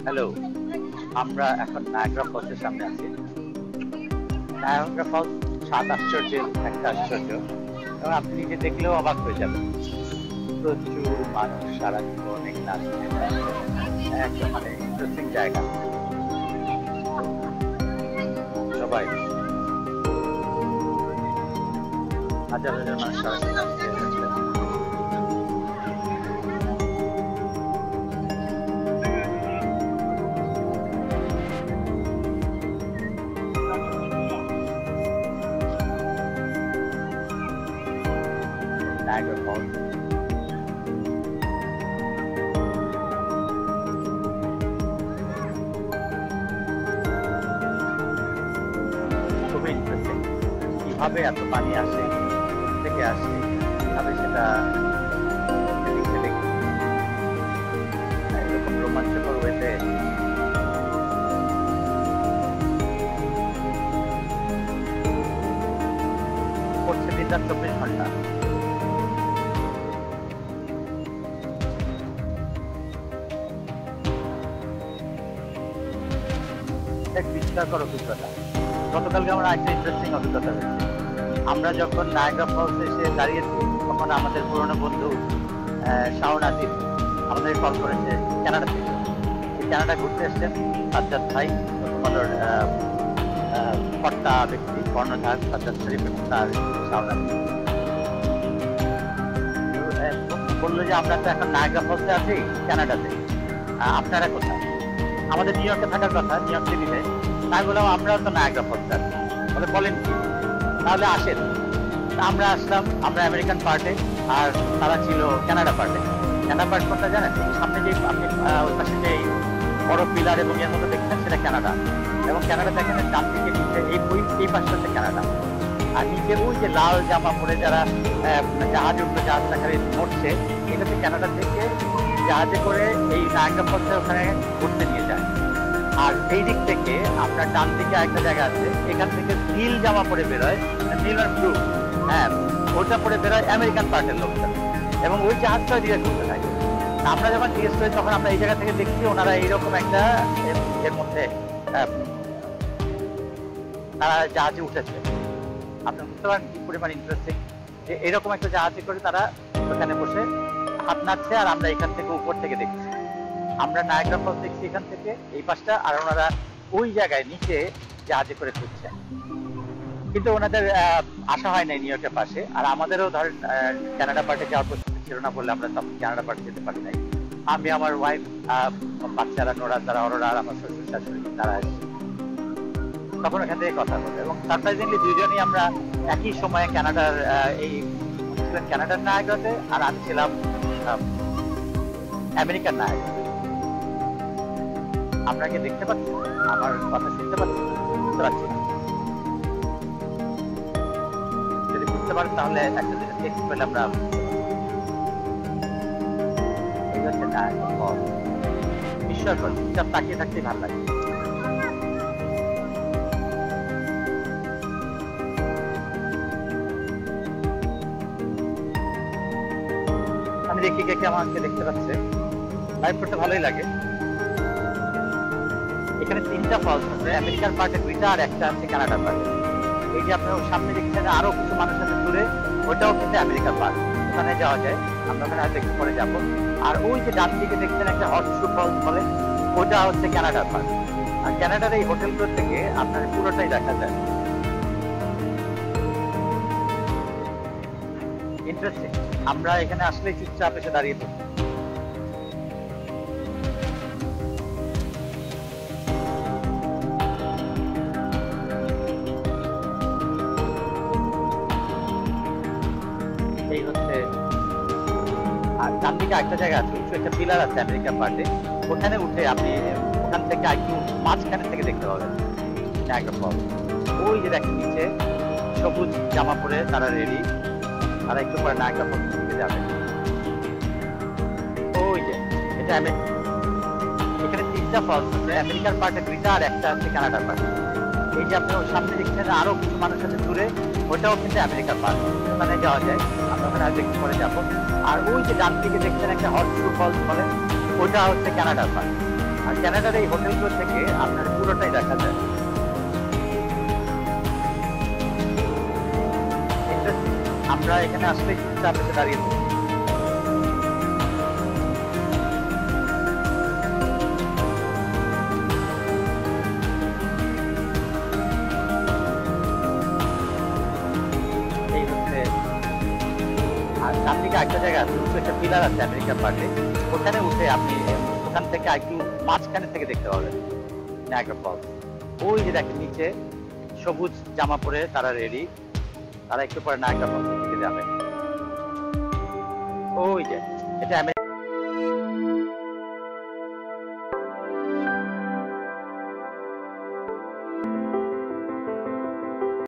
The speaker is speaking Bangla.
হ্যালো, আমরা এখন নায়াগ্রা ফলসের সামনে আছি। নায়াগ্রা ফলস 7 আশ্চর্যের একটা আশ্চর্য, এবং আপনি নিজে দেখলেও অবাক হয়ে যাবেন। প্রচুর মানুষ সারাক্ষণ এখানে আসছে, একটা মানে ইন্টারেস্টিং জায়গা। সবাই হাজার হাজার মানুষ সারাক্ষণ আসছে। Niagara Falls. খুবই ইন্টারেস্টিং, কিভাবে এত পানি আসে, থেকে আসে, কিভাবে সেটা এরকম রোমাঞ্চকর ওয়েতে করছে দিনরাত 24 ঘন্টা। এক বিস্ময়কর অভিজ্ঞতা। গতকালকে আমার একটা ইন্টারেস্টিং অভিজ্ঞতা হয়েছে। আমরা যখন নায়াগ্রা ফলস এসে দাঁড়িয়েছি, তখন আমাদের পুরনো বন্ধু শাওন আজিম আমাদের কল করেছে কানাডা থেকে। কানাডা ঘুরতে এসছেন সাজ্জাদ ভাই, তোমাদের কর্তা ব্যক্তি কর্ণধার সাজ্জাদ শরীফ এবং তার শাওন আজিম বললো যে আমরা তো এখন নায়াগ্রা ফলসে আছি কানাডাতে, আপনারা কোথায়? আমাদের নিউ ইয়র্কে থাকার কথা, নিউ ইয়র্ক সিটিতে। তাই বললাম আমরাও তো নায়াগ্রা ফলসে আছি। বলে বলেন কি, তাহলে আসেন। আমরা আসলাম, আমরা আমেরিকান পার্টে, আর তারা ছিল কানাডা পার্টে। কানাডা পার্ট কোনটা জানেন? সামনে যে আপনি ওই পাশে যে বড় পিলার এবং এর মতো দেখছেন, সেটা কানাডা। এবং কানাডা দেখেন ডান দিকে নিচে এই পাশটাতে কানাডা। আর নিচে ওই যে লাল জামা পরে যারা জাহাজে উঠবে, জাহাজ দেখারে মরছে, এটাতে কানাডা থেকে জাহাজে করে এই নায়াগ্রা ফলসে ওখানে ঘুরতে নিয়ে যায়। আর এই দিক থেকে আপনার ডান দিকে আরেকটা জায়গা আছে, এখান থেকে নীল জামা পরে বেরোয়, নীল আর ব্লু, হ্যাঁ, ওটা পরে বেরোয় আমেরিকান পার্টের লোকটা, এবং ওই জাহাজটা দিয়ে ঘুরতে থাকে। আমরা যখন জিজ্ঞেস করি, তখন আমরা এই জায়গা থেকে দেখছি ওনারা এইরকম একটা এর মধ্যে তারা জাহাজে উঠেছে। আপনি বুঝতে পারেন কি পরিমাণ ইন্টারেস্টিং, যে এরকম একটা জাহাজে করে তারা ওখানে বসে হাত নাড়ছে, আর আমরা এখান থেকে উপর থেকে দেখছি। আমরা নায়াগ্রা ফলস দেখছি এখান থেকে এই পাশটা, আর ওনারা ওই জায়গায় নিচে জাহাজে করে ঘুরছেন। কিন্তু ওনাদের আসা হয় নাই নিউ ইয়র্কের পাশে, আর আমাদেরও ধরেন কানাডা পার্টে যাওয়ার প্রস্তুতি ছিল না বলে আমরা তখন কানাডা পার্টে যেতে পারি নাই। আমি, আমার ওয়াইফ, বাচ্চারা, নোরা, তারা, অরোরা, আর আমার শ্বশুর শাশুড়ি, তারা তখন এখান থেকে কথা বলে। এবং সারপ্রাইজিংলি দুইজনই আমরা একই সময়ে কানাডার ছিলেন কানাডার নায়াগ্রাতে, আর আমি ছিলাম আমেরিকান নায়াগ্রা। আপনাকে দেখতে পাচ্ছি, আমার কথা শুনতে পাচ্ছি, বুঝতে পারছি না। যদি বুঝতে পারেন তাহলে একটা দিনে টেক্সট পেলে আমরা। এই হচ্ছে নায়াগ্রা ফলস, বিস্ময়কর, চুপচাপ তাকিয়ে থাকতেই ভালো লাগে। আমি দেখি কে কে আমাকে দেখতে পাচ্ছে, লাইভ করতে ভালোই লাগে। এখানে 3টা ফলস আছে, আমেরিকান পার্টে 2টা, আর একটা আছে কানাডা পার্টে। এই যে আপনার সামনে দেখছেন আরো কিছু মানুষ আছে দূরে, ওইটাও কিন্তু আমেরিকান পার্ট, ওখানে যাওয়া যায়। আমরা ওখানে আজ একটু পরে যাবো। আর ওই যে ডান দিকে দেখছেন একটা হর্সশু ফলস বলে, ওটা হচ্ছে কানাডার পার্ট। আর কানাডার এই হোটেলগুলো থেকে আপনার পুরোটাই দেখা যায়। ইন্টারেস্টিং। আমরা এখানে আসলে চুপচাপ এসে দাঁড়িয়ে থাকি। এই হচ্ছে, আর ডান দিকে একটা জায়গা আছে, উঁচু একটা পিলার আছে আমেরিকান পার্টে, ওখানে উঠে আপনি ওখান থেকে একটু মাঝখানে থেকে দেখতে পাবেন নায়াগ্রা ফলস। ওই যে দেখেন নিচে সবুজ জামা পরে তারা রেডি, তারা একটু পরে নায়াগ্রা ফলস দিকে যাবে। ওই যে এটা এখানে 3টা ফলস আছে, আমেরিকান পার্টে 2টা, আর একটা আছে কানাডার পার্টে। এই যে আপনার সামনে দেখছেন আরো কিছু মানুষ আছে দূরে, ওটাও কিন্তু আমেরিকান পার্ট, ওখানে যাওয়া যায়। আমরা ওখানে আজ একটু পরে যাবো। আর ওই যে ডান দিকে দেখছেন একটা হর্সশু ফলস বলে, ওটা হচ্ছে কানাডার পার্ট। আর কানাডার এই হোটেলগুলো থেকে আপনার পুরোটাই দেখা যায়। Interesting. আমরা এখানে আসলে চুপচাপ এসে দাঁড়িয়ে থাকি। এই হচ্ছে, আর ডান দিকে একটা জায়গা আছে, উপরে একটা পিলার আছে আমেরিকান পার্কে, ওখানে উঠে আপনি ওখান থেকে একটু মাঝখানে থেকে দেখতে পাবেন নায়াগ্রা ফলস। ওই যে দেখেন নিচে সবুজ জামা পরে তারা রেডি, তারা একটু পরে নায়াগ্রা ফলস থেকে যাবে। ওই যে এটা